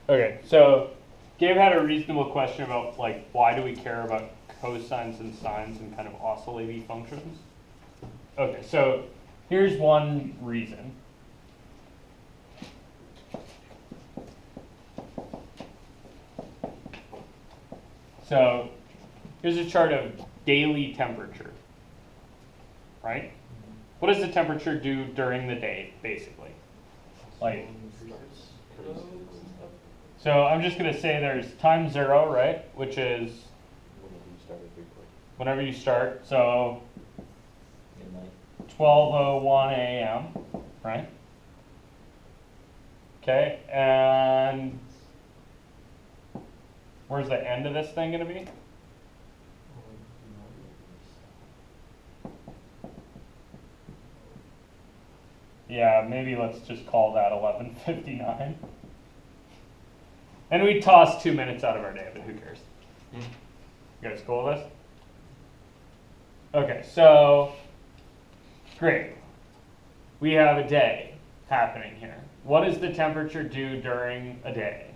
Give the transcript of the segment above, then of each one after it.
Okay, so Gabe had a reasonable question about like why do we care about cosines and sines and kind of oscillating functions? Okay, so here's one reason. So here's a chart of daily temperature, right? What does the temperature do during the day, basically? Like, so I'm just going to say there's time 0, right? Which is whenever you start. So 12:01 a.m., right? Okay, and where's the end of this thing going to be? Yeah, maybe let's just call that 11:59. And we tossed 2 minutes out of our day, but who cares? You guys cool with this? Okay, so great. We have a day happening here. What does the temperature do during a day?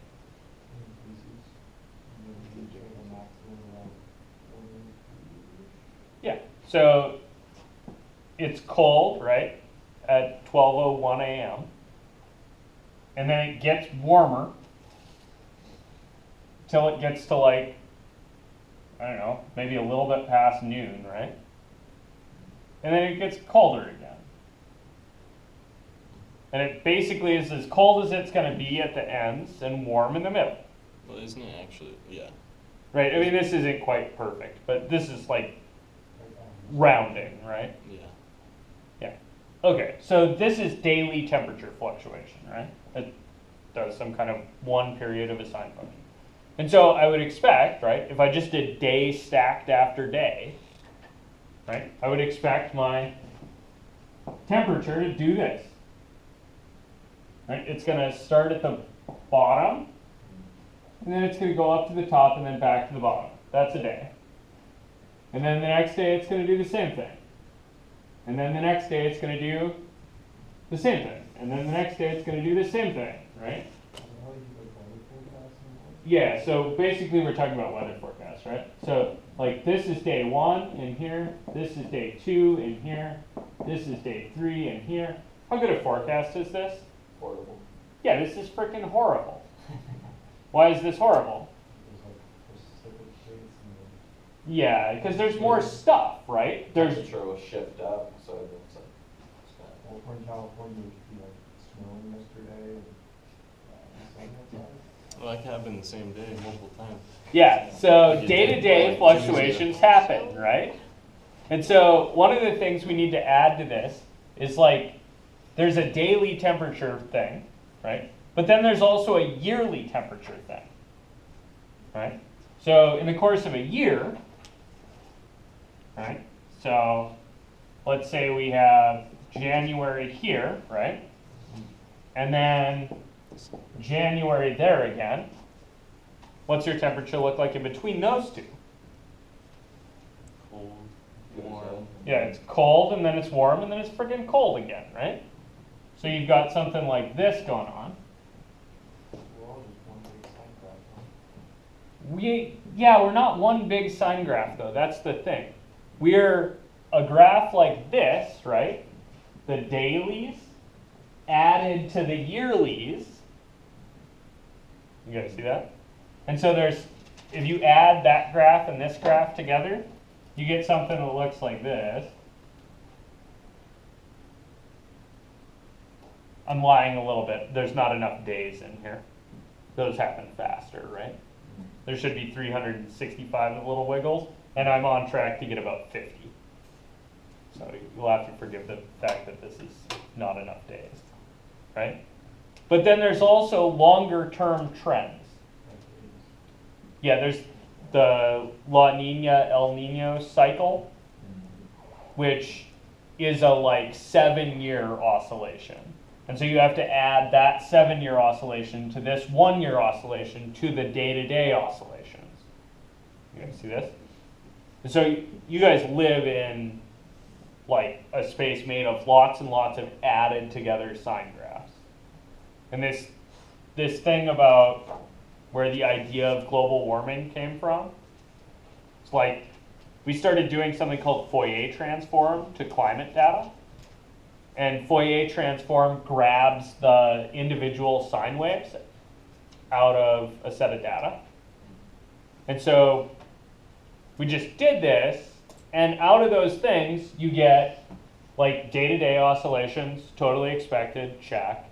Yeah, so it's cold, right, at 12:01 a.m. And then it gets warmer till it gets to like, I don't know, maybe a little bit past noon, right? And then it gets colder again. And it basically is as cold as it's going to be at the ends and warm in the middle. Well, isn't it actually, yeah. Right, I mean, this isn't quite perfect, but this is like rounding, right? Yeah. Yeah. Okay, so this is daily temperature fluctuation, right? It does some kind of one period of a sine function. And so I would expect, right, if I just did day stacked after day, right, I would expect my temperature to do this. Right? It's going to start at the bottom, and then it's going to go up to the top and then back to the bottom. That's a day. And then the next day it's going to do the same thing. And then the next day it's going to do the same thing. And then the next day it's going to do the same thing, right? Yeah, so basically we're talking about weather forecasts, right? So like this is day 1 in here, this is day 2 in here, this is day 3 in here. How good a forecast is this? Horrible. Yeah, this is freaking horrible. Why is this horrible? Yeah, because there's more stuff, right? There's Temperature will shift up, so it's like, Well, in California, it would be like snowing yesterday. Well, that can happen the same day multiple times. Yeah, so day-to-day fluctuations happen, right? And so one of the things we need to add to this is like, there's a daily temperature thing, right? But then there's also a yearly temperature thing, right? So in the course of a year, right? So let's say we have January here, right? And then January there again. What's your temperature look like in between those two? Cold, warm. Yeah, it's cold and then it's warm and then it's freaking cold again, right? So you've got something like this going on. We're not one big sine graph though, that's the thing. We're a graph like this, right? The dailies added to the yearlies. You guys see that? And so if you add that graph and this graph together, you get something that looks like this. I'm lying a little bit. There's not enough days in here. Those happen faster, right? There should be 365 of little wiggles, and I'm on track to get about 50. So you'll have to forgive the fact that this is not enough days, right? But then there's also longer term trends. Yeah, there's the La Nina, El Nino cycle, which is a like 7-year oscillation. And so you have to add that 7-year oscillation to this 1-year oscillation to the day-to-day oscillations. You guys see this? And so you guys live in like a space made of lots and lots of added together sine graphs. And this thing about where the idea of global warming came from. It's like we started doing something called Fourier Transform to climate data. And Fourier Transform grabs the individual sine waves out of a set of data. And so we just did this, and out of those things, you get like day-to-day oscillations, totally expected, check.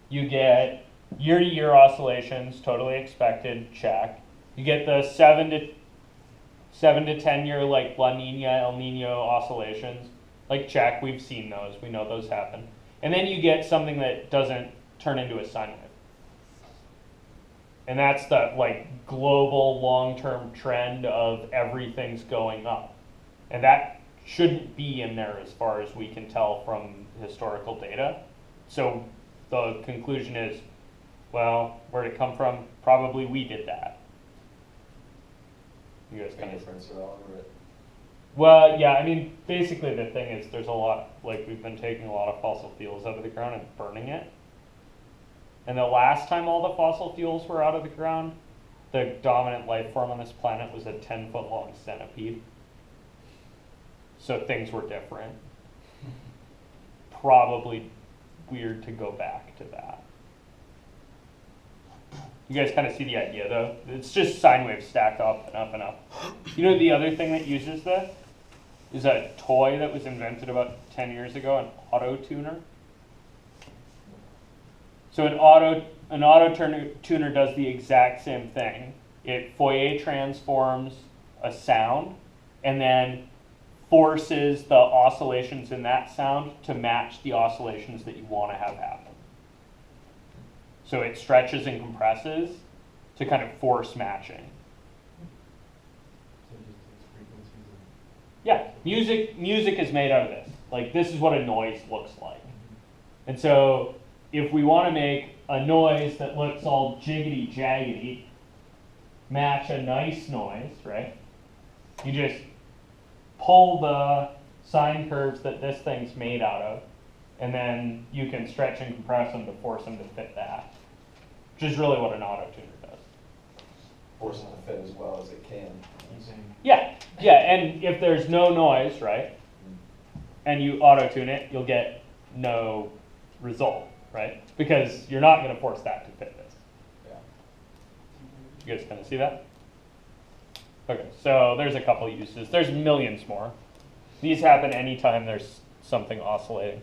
You get year-to-year oscillations, totally expected, check. You get the 7 to 10 year like La Nina, El Nino oscillations, like check, we've seen those, we know those happen. And then you get something that doesn't turn into a sine wave. And that's the like global long-term trend of everything's going up. And that shouldn't be in there as far as we can tell from historical data. So the conclusion is, well, where'd it come from? Probably we did that. You guys kind of Difference at all, or Well, yeah, I mean, basically the thing is there's a lot, like we've been taking a lot of fossil fuels out of the ground and burning it. And the last time all the fossil fuels were out of the ground, the dominant life form on this planet was a 10-foot long centipede. So things were different. Probably weird to go back to that. You guys kind of see the idea though? It's just sine waves stacked up and up and up. You know the other thing that uses this is a toy that was invented about 10 years ago, an auto tuner. So an auto tuner does the exact same thing. It Fourier transforms a sound and then forces the oscillations in that sound to match the oscillations that you want to have happen. So it stretches and compresses to kind of force matching. So it just takes frequencies and. Yeah, music is made out of this. Like this is what a noise looks like. And so if we want to make a noise that looks all jiggity jaggedy, match a nice noise, right? You just pull the sine curves that this thing's made out of, and then you can stretch and compress them to force them to fit that, which is really what an auto tuner does. force it to fit as well as it can. Yeah, and if there's no noise, right, and you auto tune it, you'll get no result, right? Because you're not going to force that to fit this. Yeah. You guys kind of see that? Okay, so there's a couple uses. There's millions more. These happen anytime there's something oscillating.